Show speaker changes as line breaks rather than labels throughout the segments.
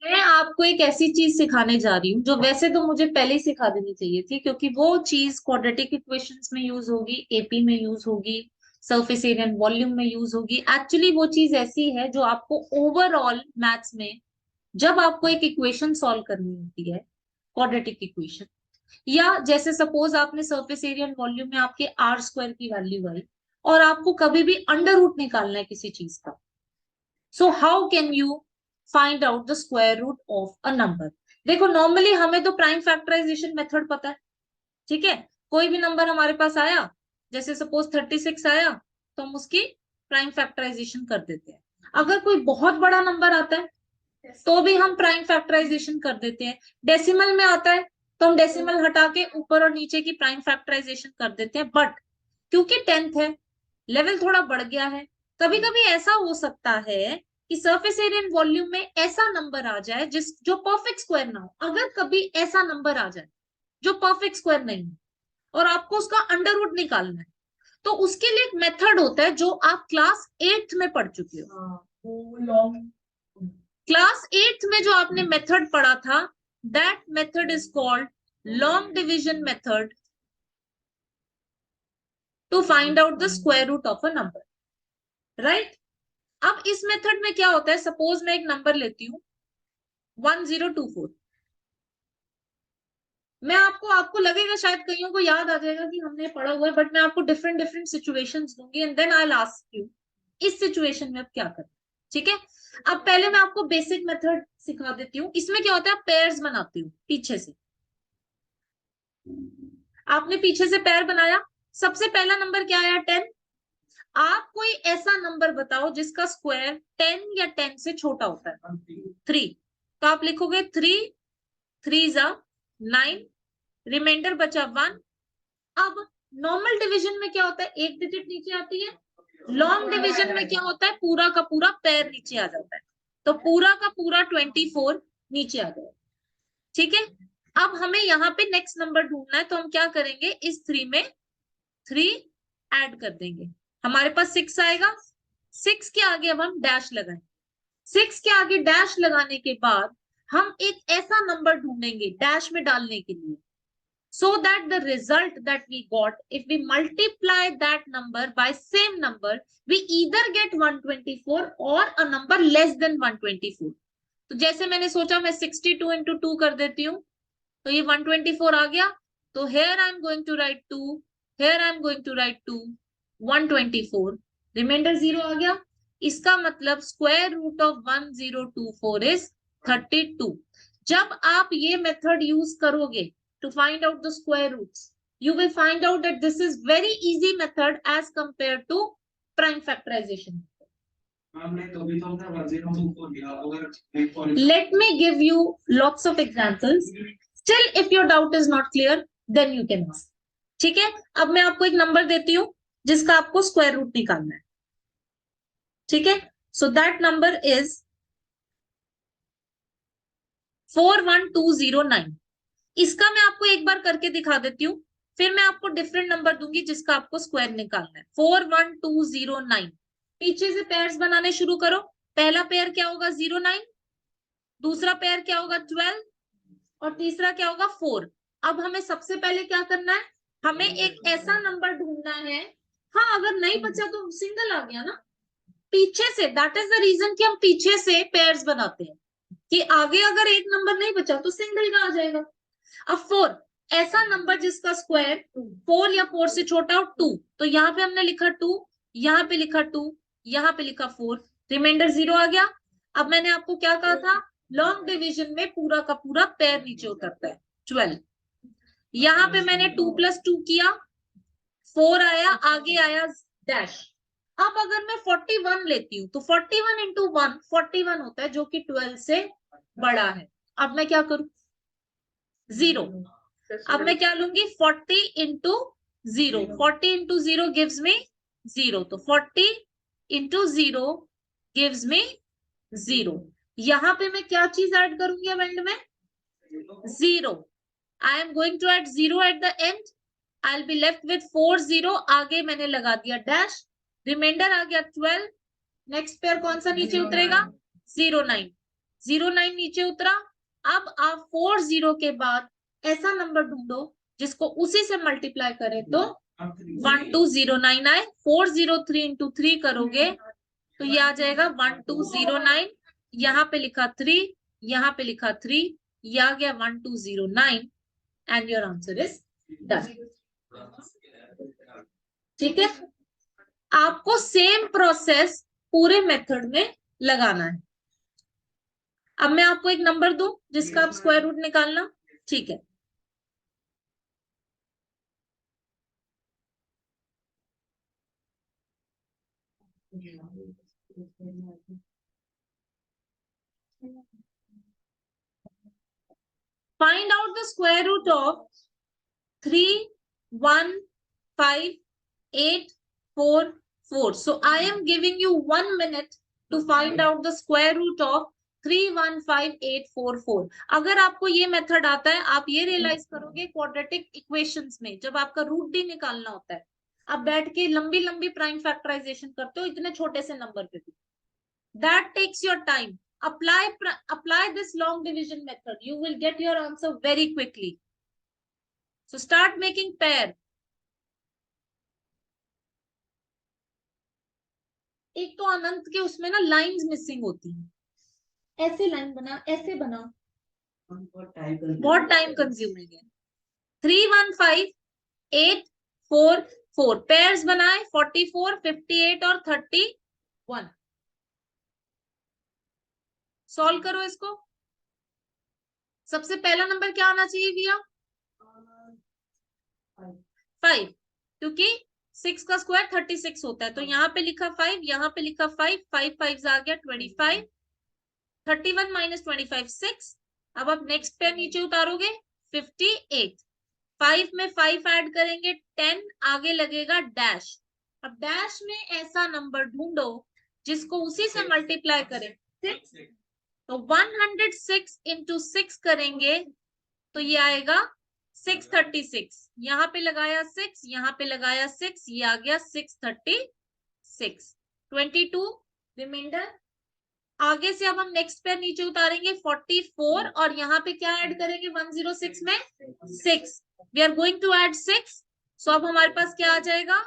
मैं आपको एक ऐसी चीज सिखाने जा रही हूँ जो वैसे तो मुझे पहले ही सिखा देनी चाहिए थी, क्योंकि वो चीज क्वाड्रेटिक इक्वेशंस में यूज होगी, एपी में यूज होगी, सरफेस एरिया एंड वॉल्यूम में यूज होगी। एक्चुअली वो चीज ऐसी है जो आपको ओवरऑल मैथ्स में, जब आपको एक इक्वेशन सॉल्व करनी होती है, क्वाड्रेटिक इक्वेशन, या जैसे सपोज आपने सरफेस एरिया एंड वॉल्यूम में आपके आर स्क्वायर की वैल्यू आई और आपको कभी भी अंडर रूट निकालना है किसी चीज का, so how can you find out the square root of a number. देखो नॉर्मली हमें तो प्राइम फैक्टराइजेशन मेथड पता है, ठीक है। कोई भी नंबर हमारे पास आया, जैसे सपोज 36 आया, तो हम उसकी प्राइम फैक्टराइजेशन कर देते हैं। अगर कोई बहुत बड़ा नंबर आता है तो भी हम प्राइम फैक्टराइजेशन कर देते हैं। डेसिमल में आता है तो हम डेसिमल हटा के ऊपर और नीचे की प्राइम फैक्टराइजेशन कर देते हैं। बट क्योंकि 10th है, लेवल थोड़ा बढ़ गया है, कभी कभी ऐसा हो सकता है कि सरफेस एरिया एंड वॉल्यूम में ऐसा नंबर आ जाए जिस जो परफेक्ट स्क्वायर ना हो। अगर कभी ऐसा नंबर आ जाए जो परफेक्ट स्क्वायर नहीं है और आपको उसका अंडर रूट निकालना है, तो उसके लिए एक मेथड होता है जो आप क्लास 8th में पढ़ चुके हो। क्लास 8th में जो आपने मेथड पढ़ा था, that method is called long division method to find out the square root of a number, right. अब इस मेथड में क्या होता है, सपोज मैं एक नंबर लेती हूं 1024। मैं आपको आपको लगेगा शायद कईयों को याद आ जाएगा कि हमने पढ़ा हुआ है, बट मैं आपको डिफरेंट डिफरेंट सिचुएशंस दूंगी and then I will ask you इस सिचुएशन में अब क्या करना, ठीक है। अब पहले मैं आपको बेसिक मेथड सिखा देती हूँ। इसमें क्या होता है, पेयर्स बनाती हूँ पीछे से। आपने पीछे से पेयर बनाया, सबसे पहला नंबर क्या आया, 10। आप कोई ऐसा नंबर बताओ जिसका स्क्वायर 10 या 10 से छोटा होता है। 3। तो आप लिखोगे 3 3 जा 9, रिमाइंडर बचा 1। अब नॉर्मल डिवीजन में क्या होता है, एक डिजिट नीचे आती है। लॉन्ग डिवीजन में क्या होता है, पूरा का पूरा पेयर नीचे आ जाता है। तो पूरा का पूरा 24 नीचे आ गया, ठीक है। अब हमें यहाँ पे नेक्स्ट नंबर ढूंढना है, तो हम क्या करेंगे, इस 3 में 3 ऐड कर देंगे, हमारे पास 6 आएगा। 6 के आगे अब हम डैश लगाएंगे। 6 के आगे डैश लगाने के बाद हम एक ऐसा नंबर ढूंढेंगे डैश में डालने के लिए, so that the result that we got, if we multiply that number by same number, we either get 124 or a number less than 124। तो जैसे मैंने सोचा मैं 62 into 2 कर देती हूँ, तो ये 124 आ गया। तो here I am going to write 2, here I am going to write 2, 124, reminder 0 आ गया। इसका मतलब स्क्वायर रूट ऑफ 1024 इज 32। जब आप ये मेथड यूज करोगे to find out the square roots, you will find out that this is very easy method as compared to prime factorization। Let me give you lots of examples. Still, if your doubt is not clear, then you can ask। ठीक है, अब मैं आपको एक number देती हूँ जिसका आपको स्क्वायर रूट निकालना है, ठीक है। So that number is 41209। इसका मैं आपको एक बार करके दिखा देती हूँ, फिर मैं आपको डिफरेंट नंबर दूंगी जिसका आपको स्क्वायर निकालना है। 41209, पीछे से पेयर्स बनाने शुरू करो। पहला पेयर क्या होगा, 09, दूसरा पेयर क्या होगा, 12, और तीसरा क्या होगा, 4। अब हमें सबसे पहले क्या करना है, हमें एक ऐसा नंबर ढूंढना है। हाँ, अगर नहीं बचा तो सिंगल आ गया ना पीछे से, दैट इज द रीजन कि हम पीछे से पेयर्स बनाते हैं, कि आगे अगर एक नंबर नहीं बचा तो सिंगल का आ जाएगा। अब 4, ऐसा नंबर जिसका स्क्वायर 4 या 4 से छोटा हो 2, तो यहाँ पे हमने लिखा 2, यहाँ पे लिखा 2, यहाँ पे लिखा 4, रिमाइंडर 0 आ गया। अब मैंने आपको क्या कहा था, लॉन्ग डिवीजन में पूरा का पूरा पेयर नीचे उतरता है, 12। यहाँ पे मैंने 2 + 2 किया, 4 आया, आगे आया डैश। अब अगर मैं 41 लेती हूँ तो 41 into 1 41 होता है, जो कि 12 से बड़ा है। अब मैं क्या करूं, 0। अब मैं क्या लूंगी, 40 into 0, 40 into 0 gives me 0, तो 40 into 0 gives me 0। यहां पे मैं क्या चीज ऐड करूंगी अब एंड में, 0। I am going to add 0 at the end, I will be left with 4 0, आगे मैंने लगा दिया डैश, रिमाइंडर आ गया 12। नेक्स्ट पेयर कौन सा नीचे उतरेगा, 09। 09 नीचे उतरा। अब आप 40 के बाद ऐसा नंबर ढूंढो जिसको उसी से मल्टीप्लाई करें तो 1209 आए। 403 इंटू 3 करोगे तो ये आ जाएगा 1209। यहाँ पे लिखा 3, यहाँ पे लिखा 3, ये आ गया 1209 and your answer is done. ठीक है, आपको सेम प्रोसेस पूरे मेथड में लगाना है। अब मैं आपको एक नंबर दूं जिसका आप स्क्वायर रूट निकालना, ठीक है। Find out the square root of 315,844. So I am giving you 1 minute to find out the square root of 315,844. अगर आपको ये मेथड आता है, आप ये रियलाइज करोगे क्वाड्रेटिक इक्वेशंस में जब आपका रूट डी निकालना होता है, आप बैठ के लंबी लंबी प्राइम फैक्टराइजेशन करते हो इतने छोटे से नंबर पे भी। That takes your time. Apply this long division method. You will get your answer very quickly. So start making pair. एक तो अनंत के उसमें ना लाइंस मिसिंग होती हैं, ऐसे लाइन बना, ऐसे बना, बहुत टाइम कंज्यूमिंग है। 315,844 पेयर्स बनाए, 44, 58 और 31। सॉल्व करो इसको। सबसे पहला नंबर क्या आना चाहिए भैया? 5, क्योंकि 6 का स्क्वायर 36 होता है, तो यहाँ पे लिखा 5, यहाँ पे लिखा 5, 5 5 आ गया 25, 31 माइनस 25 6। अब आप नेक्स्ट पे नीचे उतारोगे 58, 5 में 5 ऐड करेंगे 10, आगे लगेगा डैश। अब डैश में ऐसा नंबर ढूंढो जिसको उसी से मल्टीप्लाई करें 6, तो 106 इंटू 6 करेंगे तो ये आएगा 636। यहाँ पे लगाया 6, यहाँ पे लगाया 6, ये आ गया 636। 22 रिमाइंडर। आगे से अब हम नेक्स्ट पे नीचे उतारेंगे 44 और यहाँ पे क्या ऐड करेंगे 106 में 6। We are going to add 6, so अब हमारे पास क्या आ जाएगा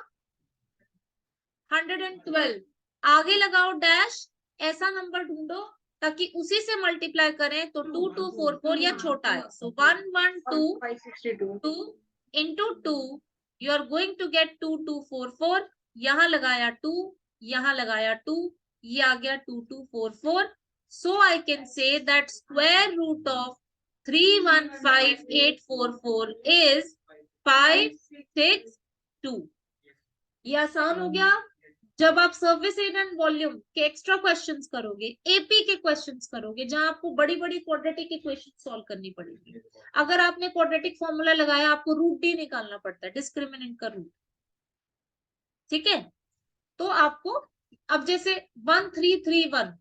112। आगे लगाओ डैश, ऐसा नंबर ढूंढो ताकि उसी से मल्टीप्लाई करें तो 2244 या छोटा है, so 112 into 2 you are going to get 2244। यहाँ लगाया 2, यहाँ लगाया 2, ये आ गया 2244। So I can say that square root of 315,844 is 562। ये आसान हो गया। जब आप सर्फेस एरिया एंड वॉल्यूम के एक्स्ट्रा क्वेश्चंस करोगे, एपी के क्वेश्चंस करोगे, जहां आपको बड़ी बड़ी क्वाड्रेटिक इक्वेशन सॉल्व करनी पड़ेगी, अगर आपने क्वाड्रेटिक फॉर्मूला लगाया आपको रूट डी निकालना पड़ता है, डिस्क्रिमिनेंट का रूट। ठीक है, तो आपको अब जैसे 1331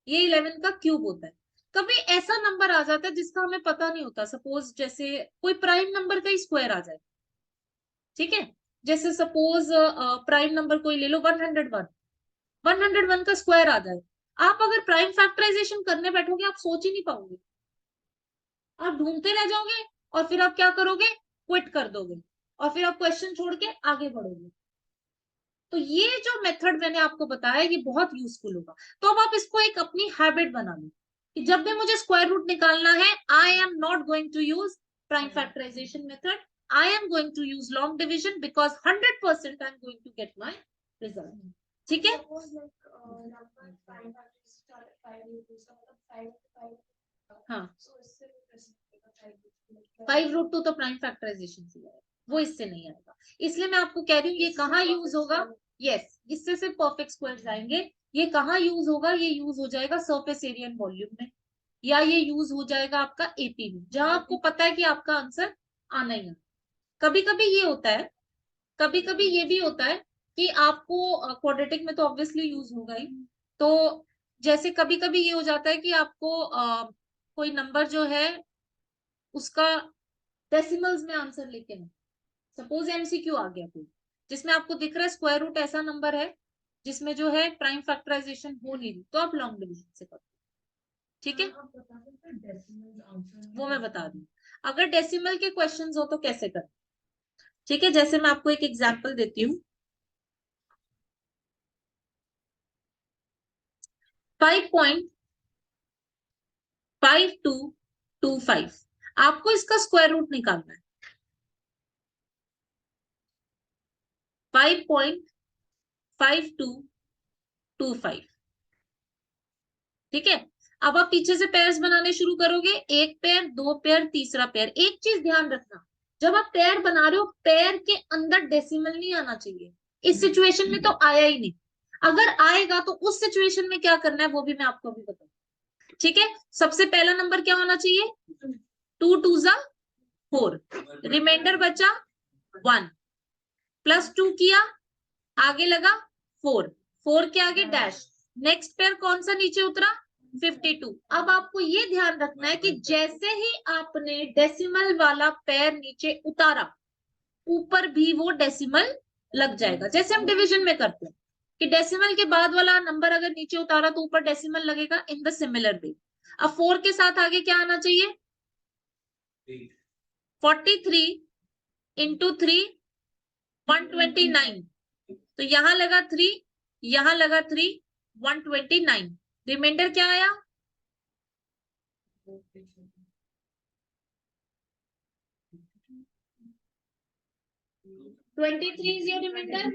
ये 11 का क्यूब होता है। कभी ऐसा नंबर आ जाता है जिसका हमें पता नहीं होता, सपोज जैसे कोई प्राइम नंबर का ही स्क्वायर आ जाए। ठीक है, जैसे सपोज प्राइम नंबर कोई ले लो 101, 101 का स्क्वायर आ जाए, आप अगर प्राइम फैक्टराइजेशन करने बैठोगे आप सोच ही नहीं पाओगे, आप ढूंढते रह जाओगे और फिर आप क्या करोगे, क्विट कर दोगे और फिर आप क्वेश्चन छोड़ के आगे बढ़ोगे। तो ये जो मेथड मैंने आपको बताया ये बहुत यूजफुल होगा। तो अब आप इसको एक अपनी हैबिट बना लो कि जब भी मुझे स्क्वायर रूट निकालना है, I am not going to use prime factorization method, I am going to use long division because 100% I'm going to get my result. ठीक है, हाँ 5√2 तो प्राइम फैक्टराइजेशन से आएगा, वो इससे नहीं आएगा। इसलिए मैं आपको कह रही हूँ ये कहाँ यूज होगा, यस इससे सिर्फ परफेक्ट स्क्वायर आएंगे। ये कहाँ यूज होगा, ये यूज हो जाएगा सरफेस एरिया एंड वॉल्यूम में, या ये यूज हो जाएगा आपका एपी में, जहां आपको पता है कि आपका आंसर आना ही है। कभी कभी ये होता है, कभी कभी ये भी होता है कि आपको क्वाड्रेटिक में तो ऑब्वियसली यूज होगा ही, तो जैसे कभी कभी ये हो जाता है कि आपको कोई नंबर जो है उसका डेसिमल्स में आंसर लेके ना, सपोज एमसीक्यू आ गया कोई जिसमें आपको दिख रहा है स्क्वायर रूट ऐसा नंबर है जिसमें जो है प्राइम फैक्टराइजेशन हो नहीं रही, तो आप लॉन्ग डिविजन से करो। ठीक है, वो मैं बता दूं। अगर डेसिमल के क्वेश्चंस हो तो कैसे करें, ठीक है, जैसे मैं आपको एक एग्जांपल देती हूँ। 5.5225, आपको इसका स्क्वायर रूट निकालना है। 5.5225, ठीक है। अब आप पीछे से पेयर्स बनाने शुरू करोगे, एक पेयर, दो पेयर, तीसरा पेयर। एक चीज ध्यान रखना, जब आप पेयर बना रहे हो, पेयर के अंदर डेसिमल नहीं आना चाहिए। इस सिचुएशन में तो आया ही नहीं। अगर आएगा तो उस सिचुएशन में क्या करना है वो भी मैं आपको अभी बताऊं, ठीक है। सबसे पहला नंबर क्या होना चाहिए, 2 2 जा 4, रिमाइंडर बचा 1, प्लस 2 किया, आगे लगा 4, 4 के आगे डैश, नेक्स्ट पेयर कौन सा नीचे उतरा, 52। अब आपको ये ध्यान रखना है कि जैसे ही आपने डेसिमल वाला पेयर नीचे उतारा, ऊपर भी वो डेसिमल लग जाएगा। जैसे हम डिवीजन में करते हैं कि डेसिमल के बाद वाला नंबर अगर नीचे उतारा तो ऊपर डेसिमल लगेगा, इन द सिमिलर वे। अब 4 के साथ आगे क्या आना चाहिए, 43 इंटू 3 129, तो यहां लगा 3, यहां लगा 3, 129। रिमाइंडर क्या आया, 23 इज योर रिमाइंडर।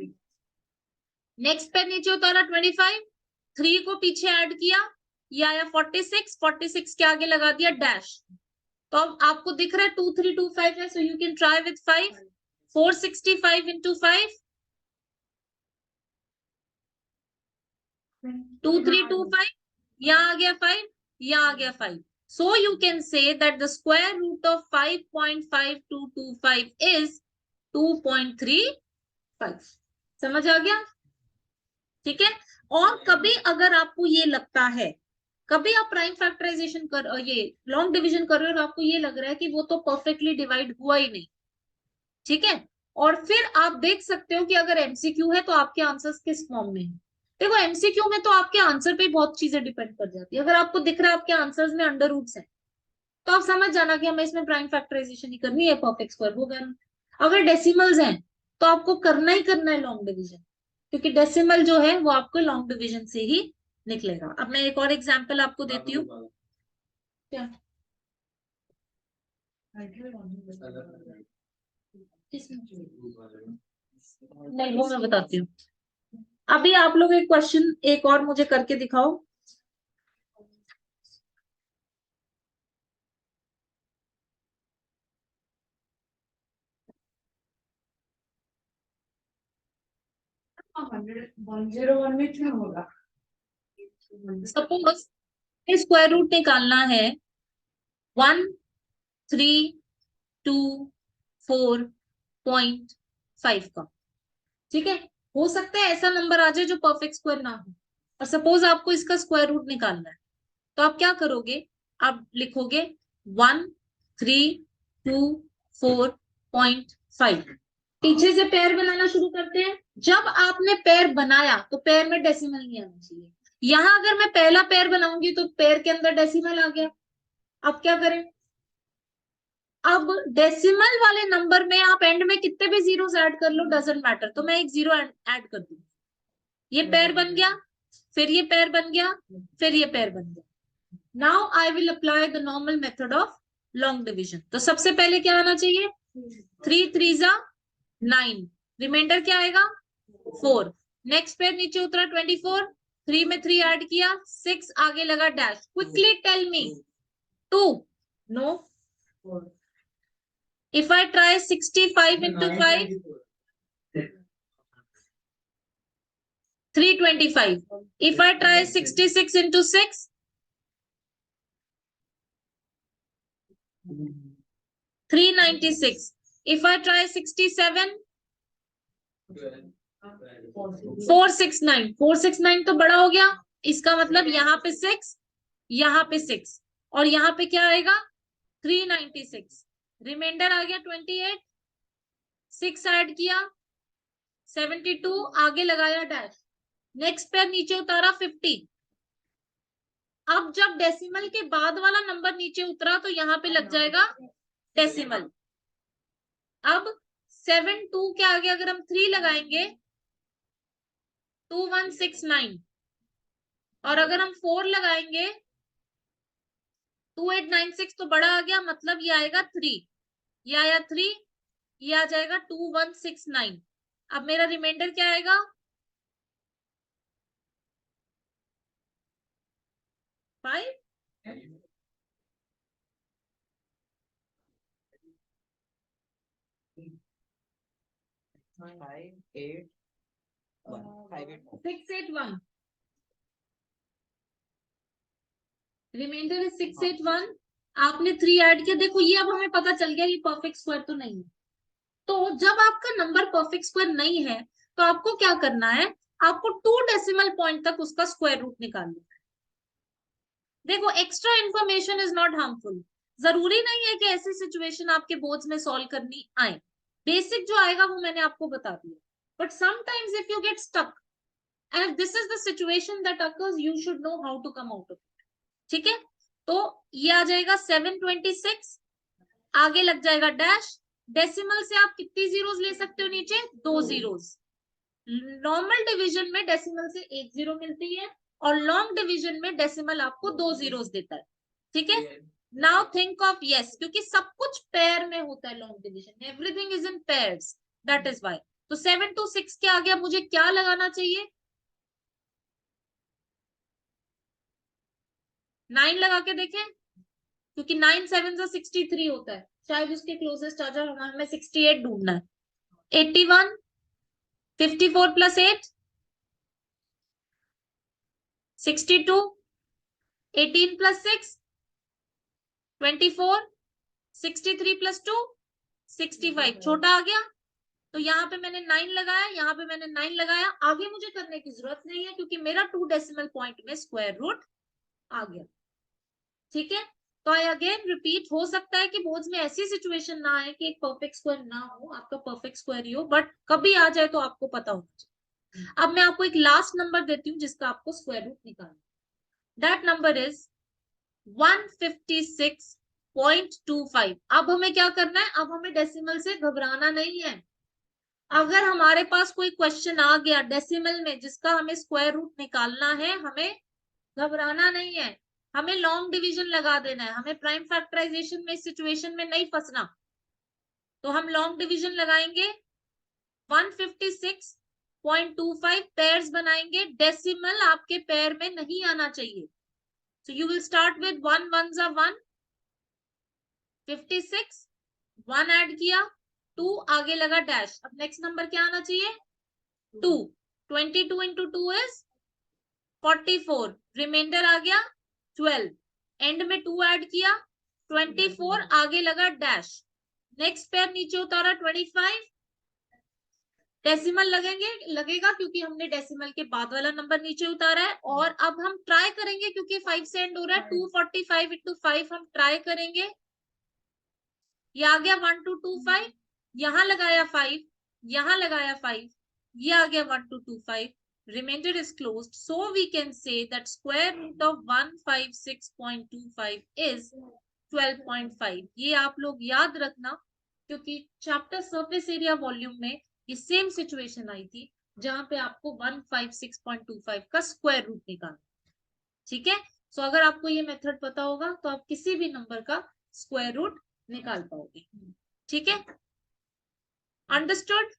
नेक्स्ट पे नीचे उतारा 25, 3 को पीछे ऐड किया, ये आया 46, 46 के आगे लगा दिया डैश। तो अब आपको दिख रहा है 2325 है, so you can try with 5, 465 into 5, 2325, यहाँ आ गया 5, यहाँ आ गया 5। So you can say that the square root of 5.5225 is 2.35। समझ आ गया, ठीक है। और कभी अगर आपको ये लगता है, कभी आप प्राइम फैक्टराइजेशन कर ये लॉन्ग डिवीजन कर रहे हो और आपको ये लग रहा है कि वो तो परफेक्टली डिवाइड हुआ ही नहीं, ठीक है, और फिर आप देख सकते हो कि अगर एमसीक्यू है तो आपके आंसर्स किस फॉर्म में है। देखो एमसीक्यू में तो आपके आंसर पे बहुत चीजें डिपेंड कर जाती है। अगर आपको दिख रहा है आपके आंसर्स में अंडर रूट्स है तो आप समझ जाना कि हमें इसमें प्राइम फैक्टराइजेशन ही करनी है, परफेक्ट स्क्वायर होगा ना। अगर डेसिमल्स हैं तो आपको करना ही करना है लॉन्ग डिवीजन, क्योंकि डेसिमल जो है वो आपको लॉन्ग डिवीजन से ही निकलेगा। अब मैं एक और एग्जांपल आपको देती हूँ। क्या नहीं, वो मैं बताती हूँ। अभी आप लोग एक क्वेश्चन एक और मुझे करके दिखाओ। सपोज स्क्वायर रूट निकालना है 1324.5 का, ठीक है। हो सकता है ऐसा नंबर आ जाए जो परफेक्ट स्क्वायर ना हो, और सपोज आपको इसका स्क्वायर रूट निकालना है, तो आप क्या करोगे, आप लिखोगे 1324.5। पीछे से पेयर बनाना शुरू करते हैं। जब आपने पेयर बनाया तो पेयर में डेसिमल नहीं आना चाहिए। यहां अगर मैं पहला पेयर बनाऊंगी तो पेयर के अंदर डेसिमल आ गया। अब क्या करें, अब डेसिमल वाले नंबर में आप एंड में कितने भी जीरोस ऐड कर लो, डजेंट मैटर, तो मैं एक जीरो ऐड कर दूं, ये पेयर बन गया, फिर ये पेयर बन गया, फिर ये पेयर बन गया। Now I will apply the normal method of long division. तो सबसे पहले क्या आना चाहिए, 3 3 जा 9, रिमाइंडर क्या आएगा 4, नेक्स्ट पेयर नीचे उतरा 24, 3 में 3 ऐड किया 6, आगे लगा dash. Quickly tell me 2, no, if I try 65 into 5, 325, if I try 66 into 6, 396, if I try 67, 469, 469 तो बड़ा हो गया, इसका मतलब यहाँ पे 6, यहाँ पे 6, और यहाँ पे क्या आएगा 396, रिमाइंडर आ गया 28, 6 ऐड किया 72, आगे लगाया डैश, नेक्स्ट पेयर नीचे उतारा 50, अब जब डेसिमल के बाद वाला नंबर नीचे उतरा तो यहाँ पे लग जाएगा डेसिमल। अब 7 2 के आगे अगर हम 3 लगाएंगे 2169, और अगर हम 4 लगाएंगे 2896 तो बड़ा आ गया, मतलब ये आएगा 3, ये आया 3, ये आ जाएगा 2169। अब मेरा रिमाइंडर क्या आएगा? 5। 681, रिमाइंडर इज 681। आपने 3 ऐड किया, देखो ये अब हमें पता चल गया ये परफेक्ट स्क्वायर तो नहीं है। तो जब आपका नंबर परफेक्ट स्क्वायर नहीं है तो आपको क्या करना है, आपको 2 डेसिमल पॉइंट तक उसका स्क्वायर रूट निकालना है। देखो extra information is not harmful, जरूरी नहीं है कि ऐसी सिचुएशन आपके बोर्ड्स में सॉल्व करनी आए, बेसिक जो आएगा वो मैंने आपको बता दिया। But sometimes if you get stuck and if this is the situation that occurs, you should know how to come out of it। ठीक है, तो ये आ जाएगा 726, आगे लग जाएगा डैश। डेसिमल से आप कितनी जीरोस ले सकते हो नीचे? 2 जीरोस। नॉर्मल डिवीजन में डेसिमल से 1 जीरो मिलती है, और लॉन्ग डिवीजन में डेसिमल आपको 2 जीरोस देता है। ठीक है, नाउ थिंक ऑफ यस, क्योंकि सब कुछ पेयर में होता है long division, everything is in pairs, that is why. तो 7 to 6 के आगे अब मुझे क्या लगाना चाहिए? 9 लगा के देखें, क्योंकि 9 7 से 63 होता है, शायद उसके क्लोजेस्ट आ जाए, हमें 68 ढूंढना है। 81, 54 प्लस 8 62, 18 प्लस 6 24, 63 प्लस 2 65, छोटा आ गया। तो यहाँ पे मैंने 9 लगाया, यहाँ पे मैंने 9 लगाया, आगे मुझे करने की जरूरत नहीं है क्योंकि मेरा 2 डेसिमल पॉइंट में स्क्वायर रूट आ गया। ठीक है, तो आई अगेन रिपीट, हो सकता है कि बोर्ड्स में ऐसी सिचुएशन ना आए कि एक परफेक्ट स्क्वायर ना हो, आपका परफेक्ट स्क्वायर ही हो, बट कभी आ जाए तो आपको पता होना चाहिए। अब मैं आपको एक लास्ट नंबर देती हूँ जिसका आपको स्क्वायर रूट निकालना। That number is 156.25। अब हमें क्या करना है, अब हमें डेसिमल से घबराना नहीं है। अगर हमारे पास कोई क्वेश्चन आ गया डेसिमल में जिसका हमें स्क्वायर रूट निकालना है, हमें घबराना नहीं है, हमें लॉन्ग डिवीजन लगा देना है, हमें प्राइम फैक्टराइजेशन में इस सिचुएशन में नहीं फंसना। तो हम लॉन्ग डिवीजन लगाएंगे, 156.25 पेयर्स बनाएंगे, डेसिमल आपके पेयर में नहीं आना चाहिए। So you will start with 1 1 1 56, 1 add किया, 2 आगे लगा डैश। अब नेक्स्ट नंबर क्या आना चाहिए? 2। 22 इंटू 2 इज 44, रिमाइंडर आ गया 12, एंड में 2 ऐड किया 24, आगे लगा डैश। नेक्स्ट पेयर नीचे उतारा 25, डेसिमल लगेगा क्योंकि हमने डेसिमल के बाद वाला नंबर नीचे उतारा है। और अब हम ट्राई करेंगे क्योंकि 5 से एंड हो रहा है, 245 इंटू 5 हम ट्राई करेंगे। ये आ गया 1225, यहां लगाया 5, यहां लगाया 5, ये आ गया 1225, remainder is closed, so we can say that square root of 156.25 is 12.5। ये आप लोग याद रखना क्योंकि चैप्टर सरफेस एरिया वॉल्यूम में ये सेम सिचुएशन आई थी जहां पे आपको 156.25 का स्क्वायर रूट निकालना। ठीक है, सो अगर आपको ये मेथड पता होगा तो आप किसी भी नंबर का स्क्वायर रूट निकाल पाओगे। ठीक है, अंडरस्टूड।